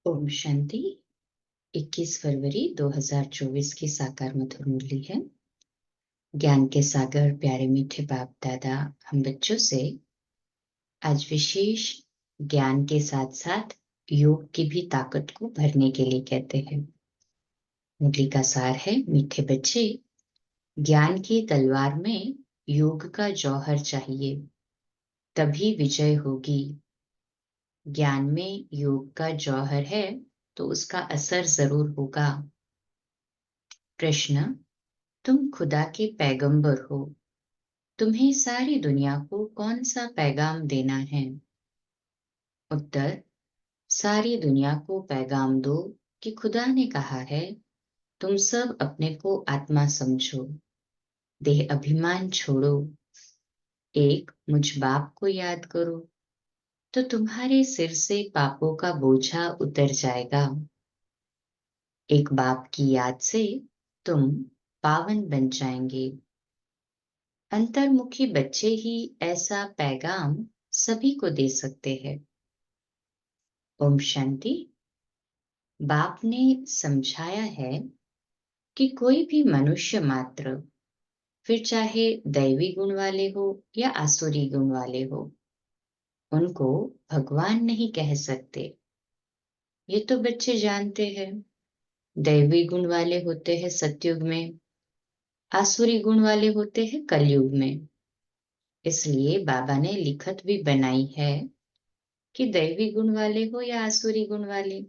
ओम शांति। 21 फरवरी 2024 की साकार मधुर मुरली है। ज्ञान के सागर प्यारे मीठे बाप दादा हम बच्चों से आज विशेष ज्ञान के साथ साथ योग की भी ताकत को भरने के लिए कहते हैं। मुरली का सार है, मीठे बच्चे, ज्ञान की तलवार में योग का जौहर चाहिए, तभी विजय होगी। ज्ञान में योग का जौहर है तो उसका असर जरूर होगा। प्रश्न: तुम खुदा के पैगंबर हो, तुम्हें सारी दुनिया को कौन सा पैगाम देना है? उत्तर: सारी दुनिया को पैगाम दो कि खुदा ने कहा है, तुम सब अपने को आत्मा समझो, देह अभिमान छोड़ो, एक मुझ बाप को याद करो, तो तुम्हारे सिर से पापों का बोझा उतर जाएगा। एक बाप की याद से तुम पावन बन जाएंगे। अंतर्मुखी बच्चे ही ऐसा पैगाम सभी को दे सकते हैं। ओम शांति। बाप ने समझाया है कि कोई भी मनुष्य मात्र, फिर चाहे दैवी गुण वाले हो या आसुरी गुण वाले हो, उनको भगवान नहीं कह सकते। ये तो बच्चे जानते हैं। दैवी गुण वाले होते हैं सतयुग में, आसुरी गुण वाले होते हैं कलयुग में। इसलिए बाबा ने लिखत भी बनाई है कि दैवी गुण वाले हो या आसुरी गुण वाले,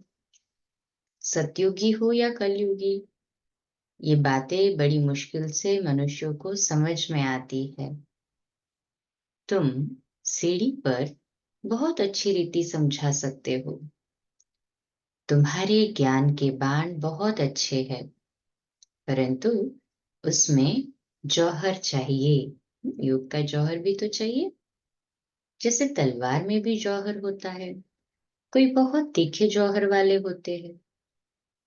सतयुगी हो या कलयुगी, ये बातें बड़ी मुश्किल से मनुष्यों को समझ में आती है। तुम सीढ़ी पर बहुत अच्छी रीति समझा सकते हो। तुम्हारे ज्ञान के बाण बहुत अच्छे हैं, परंतु उसमें जौहर चाहिए। योग का जौहर भी तो चाहिए। जैसे तलवार में भी जौहर होता है, कोई बहुत तीखे जौहर वाले होते हैं।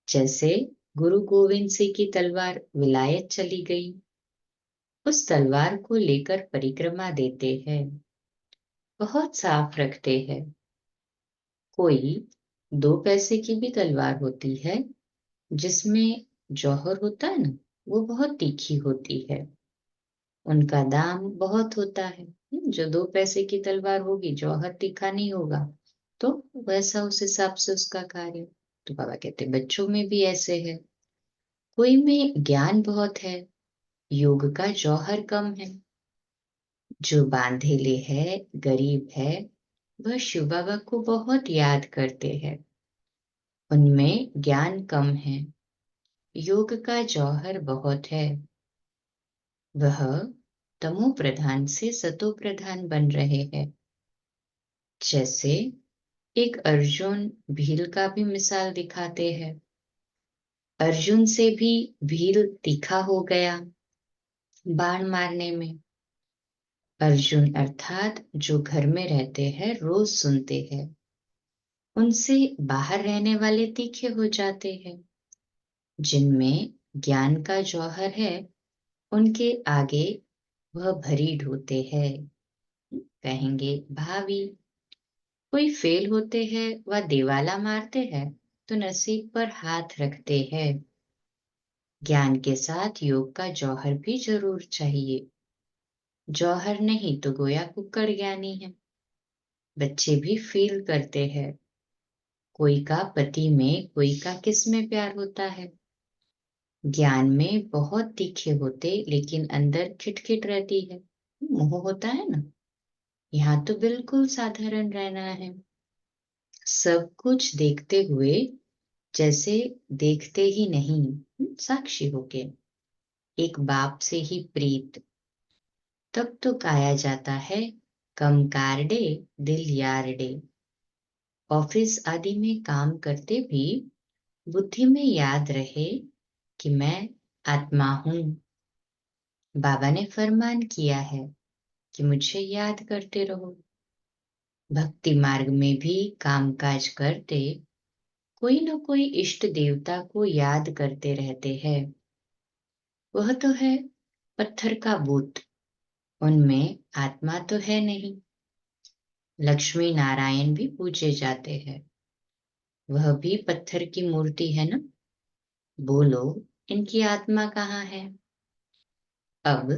जैसे गुरु गोविंद सिंह की तलवार विलायत चली गई, उस तलवार को लेकर परिक्रमा देते हैं, बहुत साफ रखते हैं। कोई 2 पैसे की भी तलवार होती है, जिसमें जौहर होता है ना, वो बहुत तीखी होती है, उनका दाम बहुत होता है। जो 2 पैसे की तलवार होगी, जौहर तीखा नहीं होगा, तो वैसा उस हिसाब से उसका कार्य। तो बाबा कहते बच्चों में भी ऐसे है। कोई में ज्ञान बहुत है, योग का जौहर कम है। जो बांधेले है, गरीब है, वह शिव बाबा को बहुत याद करते हैं। उनमें ज्ञान कम है, योग का जौहर बहुत है। वह तमो प्रधान से सतो प्रधान बन रहे हैं। जैसे एक अर्जुन भील का भी मिसाल दिखाते हैं। अर्जुन से भी भील तीखा हो गया बाण मारने में। अर्जुन अर्थात जो घर में रहते हैं, रोज सुनते हैं, उनसे बाहर रहने वाले तीखे हो जाते हैं। जिनमें ज्ञान का जौहर है, उनके आगे वह भरी ढोते हैं, कहेंगे भावी। कोई फेल होते हैं व दिवाला मारते हैं, तो नसीब पर हाथ रखते हैं। ज्ञान के साथ योग का जौहर भी जरूर चाहिए। जौहर नहीं तो गोया कुक्कड़ ज्ञानी है। बच्चे भी फील करते हैं, कोई का पति में, कोई का किस में प्यार होता है। ज्ञान में बहुत तीखे होते, लेकिन अंदर खिटखिट रहती है, मोह होता है ना। यहाँ तो बिल्कुल साधारण रहना है, सब कुछ देखते हुए जैसे देखते ही नहीं, साक्षी होके, एक बाप से ही प्रीत। तब तो काया जाता है कम कारडे दिल यार डे। ऑफिस आदि में काम करते भी बुद्धि में याद रहे कि मैं आत्मा हूं। बाबा ने फरमान किया है कि मुझे याद करते रहो। भक्ति मार्ग में भी कामकाज करते कोई न कोई इष्ट देवता को याद करते रहते हैं। वह तो है पत्थर का बुत, उनमें आत्मा तो है नहीं। लक्ष्मी नारायण भी पूजे जाते हैं, वह भी पत्थर की मूर्ति है ना? बोलो, इनकी आत्मा कहाँ है? अब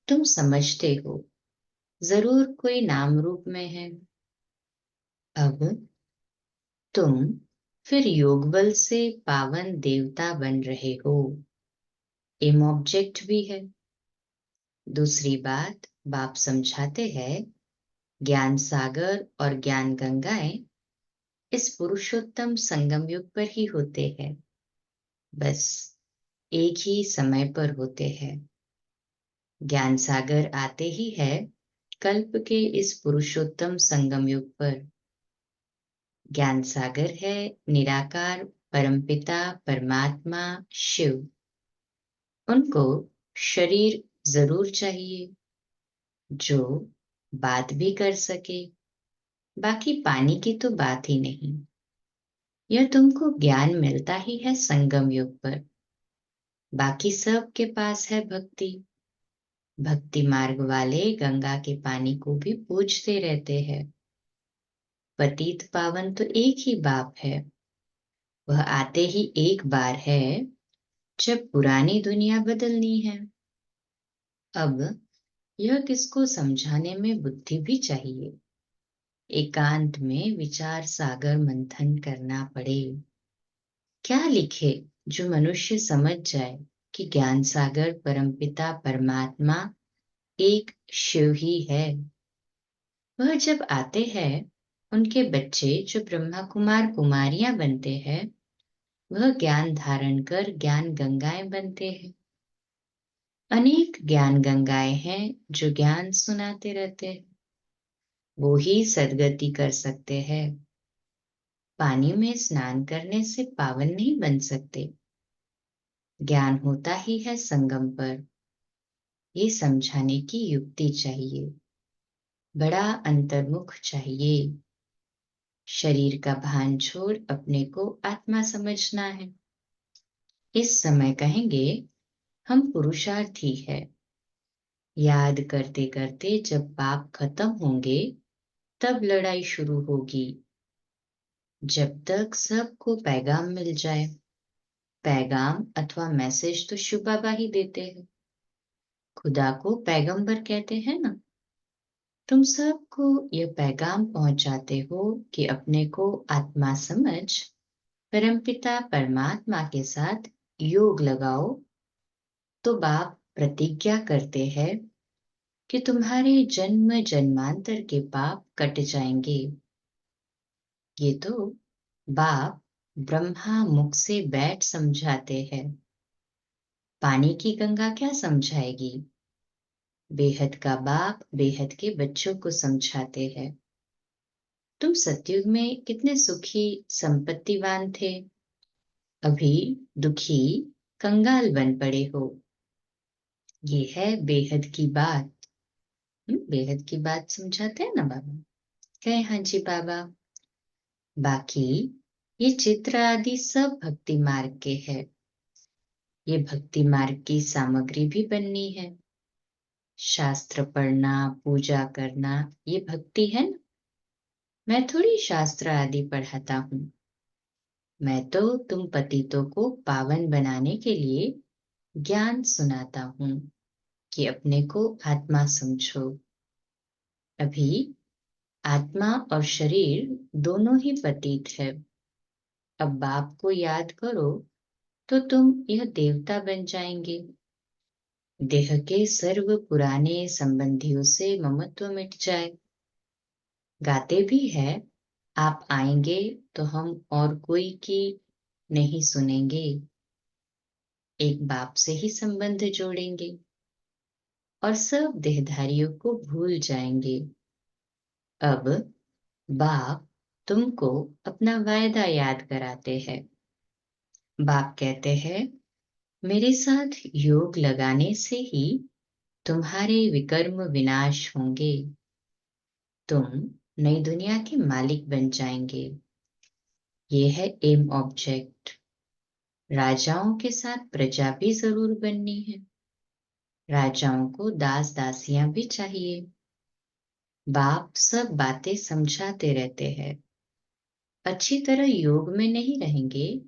तुम समझते हो, जरूर कोई नाम रूप में है। अब तुम फिर योग बल से पावन देवता बन रहे हो। एम ऑब्जेक्ट भी है। दूसरी बात, बाप समझाते हैं, ज्ञान सागर और ज्ञान गंगाएं इस पुरुषोत्तम संगम युग पर ही होते हैं। बस एक ही समय पर होते हैं। ज्ञान सागर आते ही है कल्प के इस पुरुषोत्तम संगम युग पर। ज्ञान सागर है निराकार परमपिता परमात्मा शिव। उनको शरीर जरूर चाहिए जो बात भी कर सके। बाकी पानी की तो बात ही नहीं। यह तुमको ज्ञान मिलता ही है संगम युग पर। बाकी सब के पास है भक्ति। भक्ति मार्ग वाले गंगा के पानी को भी पूजते रहते हैं। पतित पावन तो एक ही बाप है। वह आते ही एक बार है जब पुरानी दुनिया बदलनी है। अब यह किसको समझाने में बुद्धि भी चाहिए। एकांत में विचार सागर मंथन करना पड़े। क्या लिखे जो मनुष्य समझ जाए कि ज्ञान सागर परमपिता परमात्मा एक शिव ही है। वह जब आते हैं, उनके बच्चे जो ब्रह्मा कुमार कुमारियां बनते हैं, वह ज्ञान धारण कर ज्ञान गंगाएं बनते हैं। अनेक ज्ञान गंगाएं हैं जो ज्ञान सुनाते रहते हैं। वो ही सदगति कर सकते हैं। पानी में स्नान करने से पावन नहीं बन सकते। ज्ञान होता ही है संगम पर। ये समझाने की युक्ति चाहिए। बड़ा अंतर्मुख चाहिए। शरीर का भान छोड़ अपने को आत्मा समझना है। इस समय कहेंगे हम पुरुषार्थी है। याद करते करते जब पाप खत्म होंगे तब लड़ाई शुरू होगी। जब तक सबको पैगाम मिल जाए। पैगाम अथवा मैसेज तो शिव बाबा ही देते हैं। खुदा को पैगंबर कहते हैं ना। तुम सबको यह पैगाम पहुंचाते हो कि अपने को आत्मा समझ परमपिता परमात्मा के साथ योग लगाओ। तो बाप प्रतिज्ञा करते हैं कि तुम्हारे जन्म जन्मांतर के पाप कट जाएंगे। ये तो बाप ब्रह्मा मुख से बैठ समझाते हैं। पानी की गंगा क्या समझाएगी। बेहद का बाप बेहद के बच्चों को समझाते हैं। तुम सतयुग में कितने सुखी संपत्तिवान थे। अभी दुखी कंगाल बन पड़े हो। ये है बेहद की बात। बेहद की बात समझाते हैं ना बाबा। कहे हाँ जी बाबा। बाकी ये चित्र आदि सब भक्ति मार्ग के हैं। ये भक्ति मार्ग की सामग्री भी बननी है। शास्त्र पढ़ना पूजा करना ये भक्ति है ना। मैं थोड़ी शास्त्र आदि पढ़ाता हूँ। मैं तो तुम पतितों को पावन बनाने के लिए ज्ञान सुनाता हूँ कि अपने को आत्मा समझो। अभी आत्मा और शरीर दोनों ही पतित है। अब बाप को याद करो तो तुम यह देवता बन जाएंगे। देह के सर्व पुराने संबंधियों से ममत्व मिट जाए। गाते भी है, आप आएंगे तो हम और कोई की नहीं सुनेंगे। एक बाप से ही संबंध जोड़ेंगे और सब देहधारियों को भूल जाएंगे। अब बाप तुमको अपना वायदा याद कराते हैं। बाप कहते हैं, मेरे साथ योग लगाने से ही तुम्हारे विकर्म विनाश होंगे। तुम नई दुनिया के मालिक बन जाएंगे। ये है एम ऑब्जेक्ट। राजाओं के साथ प्रजा भी जरूर बननी है। राजाओं को दास दासियां भी चाहिए। बाप सब बातें समझाते रहते हैं। अच्छी तरह योग में नहीं रहेंगे,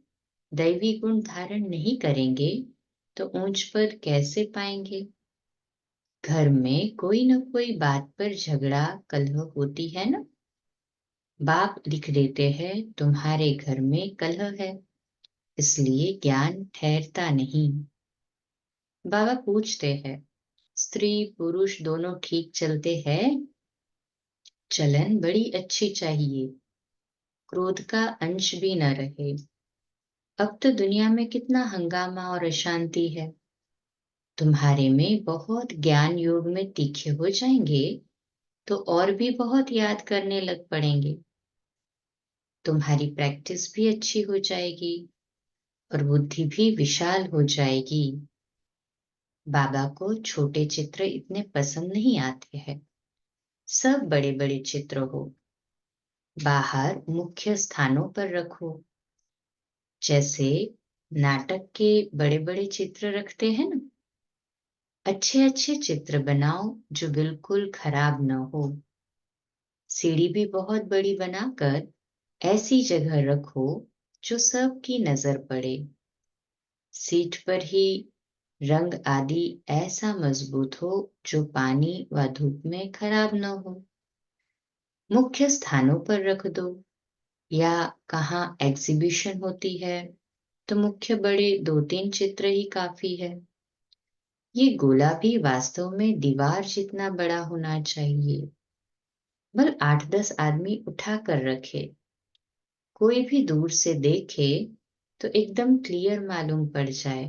दैवी गुण धारण नहीं करेंगे, तो ऊंच पद कैसे पाएंगे? घर में कोई न कोई बात पर झगड़ा कलह होती है ना। बाप लिख देते हैं तुम्हारे घर में कलह है, इसलिए ज्ञान ठहरता नहीं। बाबा पूछते हैं, स्त्री पुरुष दोनों ठीक चलते हैं? चलन बड़ी अच्छी चाहिए, क्रोध का अंश भी न रहे। अब तो दुनिया में कितना हंगामा और अशांति है। तुम्हारे में बहुत ज्ञान योग में तीखे हो जाएंगे तो और भी बहुत याद करने लग पड़ेंगे। तुम्हारी प्रैक्टिस भी अच्छी हो जाएगी और बुद्धि भी विशाल हो जाएगी। बाबा को छोटे चित्र इतने पसंद नहीं आते हैं, सब बड़े बड़े चित्र हो। बाहर मुख्य स्थानों पर रखो, जैसे नाटक के बड़े बड़े चित्र रखते हैं ना। अच्छे अच्छे चित्र बनाओ जो बिल्कुल खराब न हो। सीढ़ी भी बहुत बड़ी बनाकर ऐसी जगह रखो जो सबकी नजर पड़े। सीट पर ही रंग आदि ऐसा मजबूत हो जो पानी व धूप में खराब न हो। मुख्य स्थानों पर रख दो, या कहाँ एग्जीबिशन होती है तो मुख्य बड़े 2-3 चित्र ही काफी है। ये गोला भी वास्तव में दीवार जितना बड़ा होना चाहिए। बल 8-10 आदमी उठा कर रखे, कोई भी दूर से देखे तो एकदम क्लियर मालूम पड़ जाए।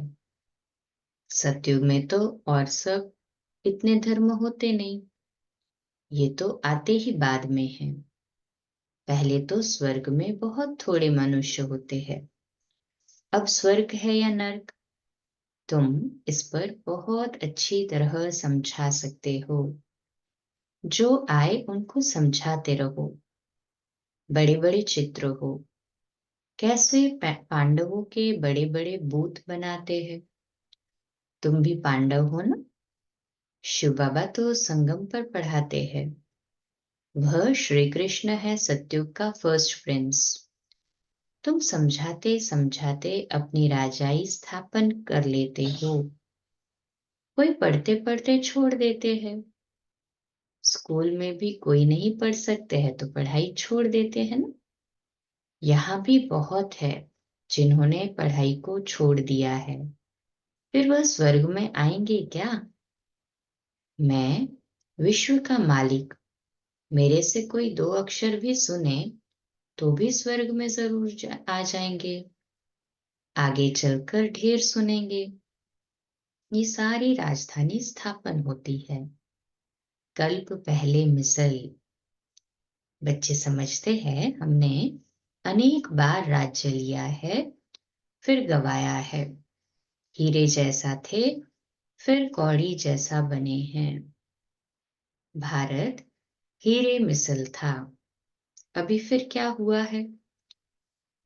सतयुग में तो और सब इतने धर्म होते नहीं, ये तो आते ही बाद में है। पहले तो स्वर्ग में बहुत थोड़े मनुष्य होते हैं। अब स्वर्ग है या नर्क, तुम इस पर बहुत अच्छी तरह समझा सकते हो। जो आए उनको समझाते रहो। बड़े बड़े चित्र हो, कैसे पांडवों के बड़े बड़े बूथ बनाते हैं। तुम भी पांडव हो ना। शिव बाबा तो संगम पर पढ़ाते हैं। वह श्री कृष्ण है सतयुग का फर्स्ट प्रिंस। तुम समझाते समझाते अपनी राजाई स्थापन कर लेते हो। कोई पढ़ते पढ़ते छोड़ देते हैं। स्कूल में भी कोई नहीं पढ़ सकते हैं तो पढ़ाई छोड़ देते हैं ना। यहाँ भी बहुत है जिन्होंने पढ़ाई को छोड़ दिया है, फिर वह स्वर्ग में आएंगे क्या? मैं विश्व का मालिक, मेरे से कोई 2 अक्षर भी सुने तो भी स्वर्ग में जरूर आ जाएंगे। आगे चलकर ढेर सुनेंगे। ये सारी राजधानी स्थापन होती है। कल्प पहले मिसल। बच्चे समझते हैं हमने अनेक बार राज्य लिया है, फिर गवाया है। हीरे जैसा थे, फिर कौड़ी जैसा बने हैं। भारत हीरे मिसल था, अभी फिर क्या हुआ है?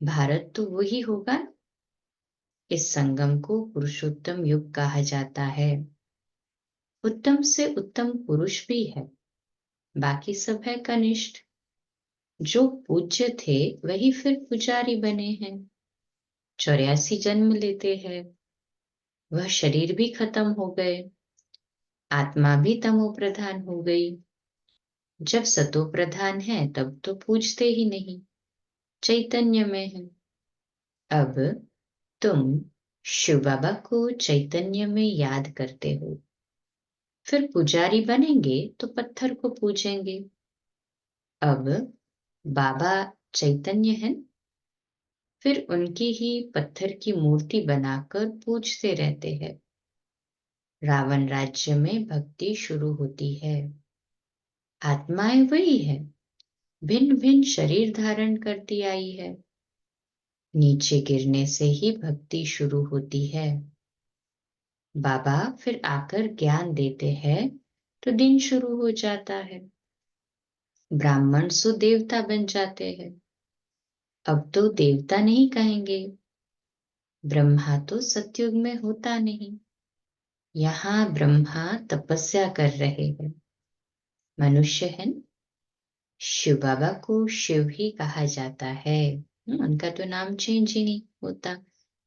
भारत तो वही होगा। इस संगम को पुरुषोत्तम युग कहा जाता है। उत्तम से उत्तम पुरुष भी है, बाकी सब है कनिष्ठ। जो पूज्य थे वही फिर पुजारी बने हैं। 84 जन्म लेते हैं। वह शरीर भी खत्म हो गए, आत्मा भी तमो प्रधान हो गई। जब सतो प्रधान है तब तो पूजते ही नहीं, चैतन्य में है। अब तुम शिव बाबा को चैतन्य में याद करते हो, फिर पुजारी बनेंगे तो पत्थर को पूजेंगे। अब बाबा चैतन्य है, फिर उनकी ही पत्थर की मूर्ति बनाकर पूजते रहते हैं। रावण राज्य में भक्ति शुरू होती है। आत्माएं वही है, भिन्न भिन्न शरीर धारण करती आई है। नीचे गिरने से ही भक्ति शुरू होती है। बाबा फिर आकर ज्ञान देते हैं तो दिन शुरू हो जाता है। ब्राह्मण सो देवता बन जाते हैं। अब तो देवता नहीं कहेंगे। ब्रह्मा तो सतयुग में होता नहीं। यहाँ ब्रह्मा तपस्या कर रहे हैं। मनुष्य है न? शिव बाबा को शिव ही कहा जाता है। उनका तो नाम चेंज ही नहीं होता।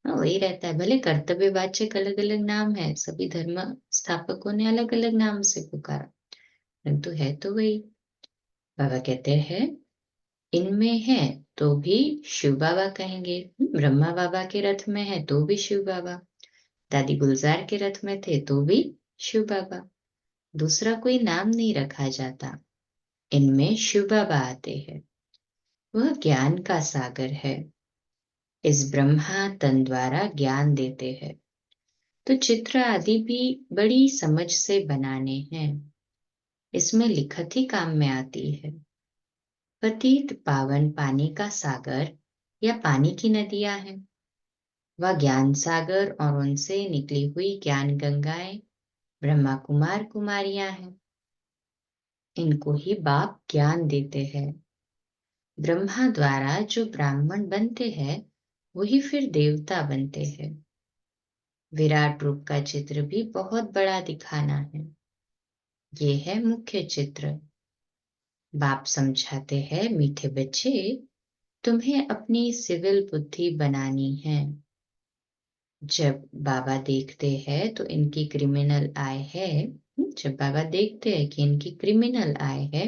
वही रहता है, भले कर्तव्यवाचक अलग अलग नाम है, सभी धर्म स्थापकों ने अलग अलग नाम से पुकारा, परंतु है तो वही। बाबा कहते हैं इनमें है तो भी शिव बाबा कहेंगे। ब्रह्मा बाबा के रथ में है तो भी शिव बाबा, दादी गुलजार के रथ में थे तो भी शिव बाबा, दूसरा कोई नाम नहीं रखा जाता। इनमें शिव बाबा आते हैं। वह ज्ञान का सागर है। इस ब्रह्मा तन द्वारा ज्ञान देते हैं, तो चित्र आदि भी बड़ी समझ से बनाने हैं। इसमें लिखत ही काम में आती है। पतित पावन पानी का सागर या पानी की नदियां हैं। वह ज्ञान सागर और उनसे निकली हुई ज्ञान गंगाएं ब्रह्मा कुमार कुमारियां हैं। इनको ही बाप ज्ञान देते हैं। ब्रह्मा द्वारा जो ब्राह्मण बनते हैं वही फिर देवता बनते हैं। विराट रूप का चित्र भी बहुत बड़ा दिखाना है। ये है मुख्य चित्र। बाप समझाते हैं मीठे बच्चे, तुम्हें अपनी सिविल बुद्धि बनानी है। जब बाबा देखते हैं तो इनकी क्रिमिनल आय है, जब बाबा देखते हैं कि इनकी क्रिमिनल आय है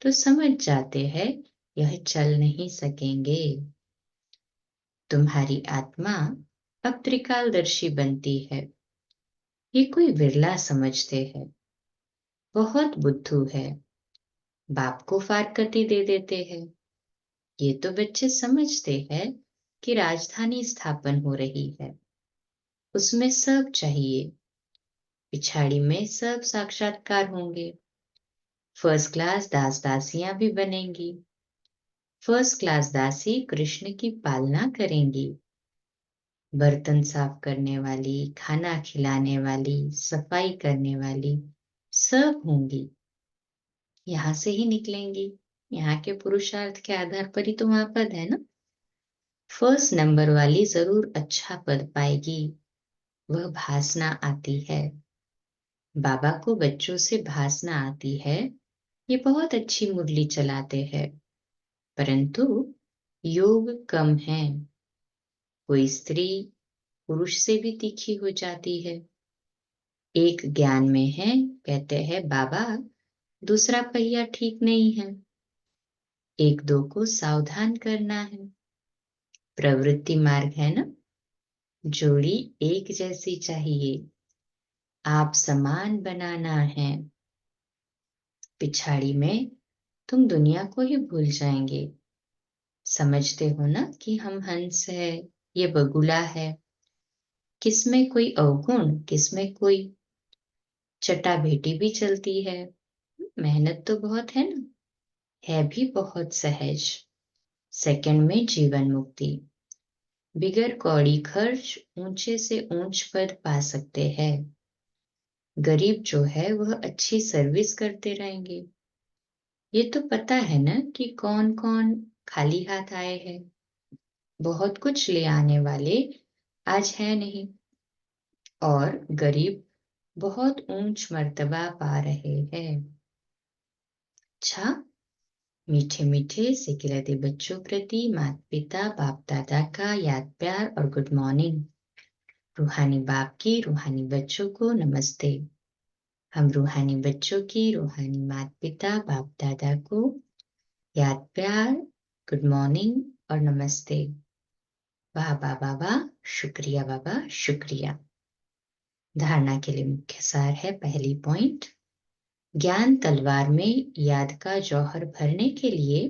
तो समझ जाते हैं यह चल नहीं सकेंगे। तुम्हारी आत्मा अब त्रिकालदर्शी बनती है। ये कोई विरला समझते हैं, बहुत बुद्धू है, बाप को फारकती दे देते हैं। ये तो बच्चे समझते हैं कि राजधानी स्थापन हो रही है, उसमें सब चाहिए, पिछाड़ी में सब साक्षात्कार होंगे, फर्स्ट क्लास दास दासियां भी बनेंगी। फर्स्ट क्लास दासी कृष्ण की पालना करेंगी, बर्तन साफ करने वाली, खाना खिलाने वाली, सफाई करने वाली सब होंगी। यहाँ से ही निकलेंगी। यहाँ के पुरुषार्थ के आधार पर ही तो वहां पद है ना। फर्स्ट नंबर वाली जरूर अच्छा पद पाएगी, वह भासना आती है। बाबा को बच्चों से भासना आती है। ये बहुत अच्छी मुरली चलाते हैं, परंतु योग कम है। कोई स्त्री पुरुष से भी तीखी हो जाती है। एक ज्ञान में है, कहते हैं बाबा दूसरा पहिया ठीक नहीं है, एक दो को सावधान करना है। प्रवृत्ति मार्ग है ना, जोड़ी एक जैसी चाहिए, आप समान बनाना है। पिछाड़ी में तुम दुनिया को ही भूल जाएंगे। समझते हो ना कि हम हंस है, ये बगुला है, किसमें कोई अवगुण, किसमें कोई चटाभेटी भी चलती है। मेहनत तो बहुत है ना, है भी बहुत सहज। सेकंड में जीवन मुक्ति, बिगर कौड़ी खर्च ऊंचे से ऊंच पद पा सकते हैं। गरीब जो है वह अच्छी सर्विस करते रहेंगे। ये तो पता है ना कि कौन कौन खाली हाथ आए हैं, बहुत कुछ ले आने वाले आज है नहीं, और गरीब बहुत ऊंच मर्तबा पा रहे हैं। अच्छा, मीठे मीठे सिकिलते बच्चों प्रति माता पिता बाप दादा का याद प्यार और गुड मॉर्निंग। रूहानी बाप की रूहानी बच्चों को नमस्ते। हम रूहानी बच्चों की रूहानी माता पिता बाप दादा को याद प्यार, गुड मॉर्निंग और नमस्ते। वाह बाबा वाह, शुक्रिया बाबा शुक्रिया। धारणा के लिए मुख्य सार है, पहली पॉइंट, ज्ञान तलवार में याद का जौहर भरने के लिए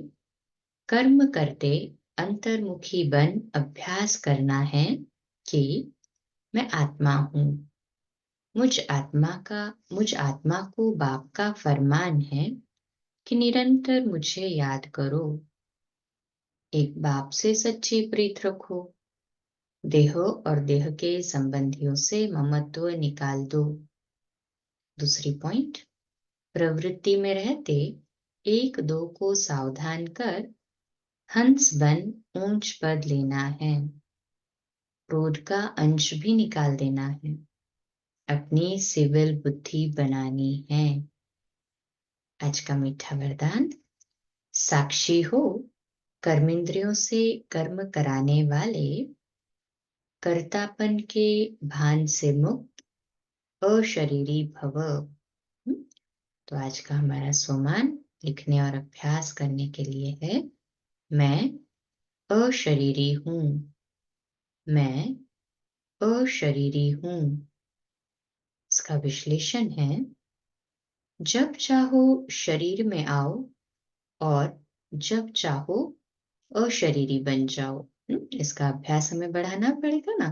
कर्म करते अंतर्मुखी बन अभ्यास करना है कि मैं आत्मा हूं। मुझ आत्मा को बाप का फरमान है कि निरंतर मुझे याद करो। एक बाप से सच्ची प्रीत रखो। देह और देह के संबंधियों से ममत्व निकाल दो। दूसरी पॉइंट, प्रवृत्ति में रहते एक दो को सावधान कर हंस बन ऊंच पद लेना है। क्रोध का अंश भी निकाल देना है, अपनी सिविल बुद्धि बनानी है। आज का मीठा वरदान, साक्षी हो कर्मेंद्रियों से कर्म कराने वाले, कर्तापन के भान से मुक्त अशरीरी भव। तो आज का हमारा सोमान लिखने और अभ्यास करने के लिए है, मैं अशरीरी हूं, मैं अशरीरी हूं। इसका विश्लेषण है, जब चाहो शरीर में आओ और जब चाहो अशरीरी बन जाओ। इसका अभ्यास हमें बढ़ाना पड़ेगा ना,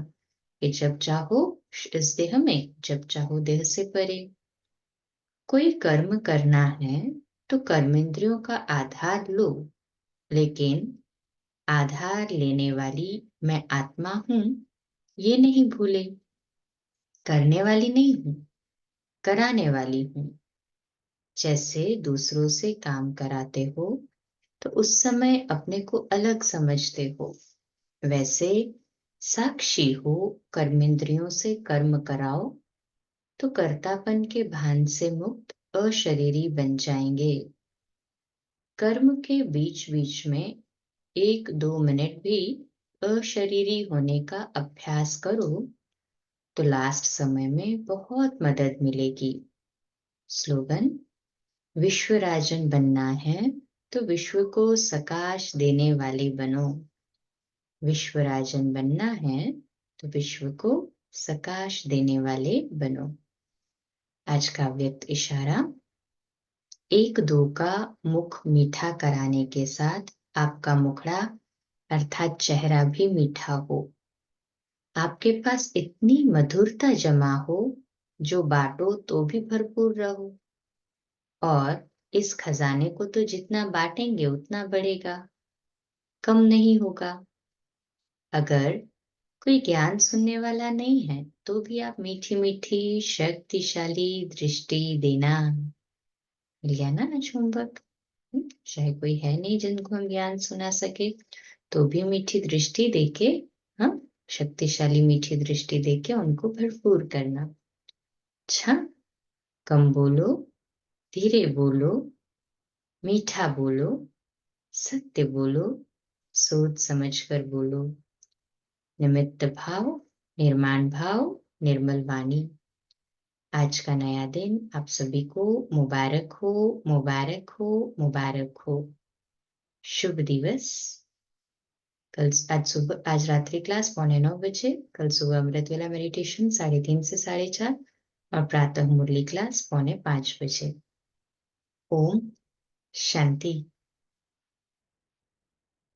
कि जब चाहो इस देह में, जब चाहो देह से परे। कोई कर्म करना है तो कर्मेंद्रियों का आधार लो, लेकिन आधार लेने वाली मैं आत्मा हूं, ये नहीं भूले। करने वाली नहीं हूं, कराने वाली हूं। जैसे दूसरों से काम कराते हो तो उस समय अपने को अलग समझते हो, वैसे साक्षी हो कर्मेंद्रियों से कर्म कराओ तो कर्तापन के भान से मुक्त अशरीरी बन जाएंगे। कर्म के बीच बीच में 1-2 मिनट भी अशरीरी होने का अभ्यास करो तो लास्ट समय में बहुत मदद मिलेगी। स्लोगन, विश्व राजन बनना है तो विश्व को सकाश देने वाले बनो। विश्व राजन बनना है तो विश्व को सकाश देने वाले बनो। आज का व्यक्त इशारा, 1-2 का मुख मीठा कराने के साथ आपका मुखड़ा अर्थात चेहरा भी मीठा हो। आपके पास इतनी मधुरता जमा हो जो बांटो तो भी भरपूर रहो। और इस खजाने को तो जितना बांटेंगे उतना बढ़ेगा, कम नहीं होगा। अगर कोई ज्ञान सुनने वाला नहीं है तो भी आप मीठी मीठी शक्तिशाली दृष्टि देना। मिल गया ना आज होमवर्क। चाहे कोई है नहीं जिनको हम ज्ञान सुना सके, तो भी मीठी दृष्टि देके, हाँ, शक्तिशाली मीठी दृष्टि देके उनको भरपूर करना। अच्छा, कम बोलो, धीरे बोलो, मीठा बोलो, सत्य बोलो, सोच समझ कर बोलो। निमित्त भाव, निर्माण भाव, निर्मल वाणी। आज का नया दिन आप सभी को मुबारक हो, मुबारक हो, मुबारक हो। शुभ दिवस। आज रात्रि क्लास 8:45 बजे, कल सुबह अमृत वेला मेडिटेशन 3:30 से 4:30 और प्रातः मुरली क्लास 4:45 बजे। ओम शांति।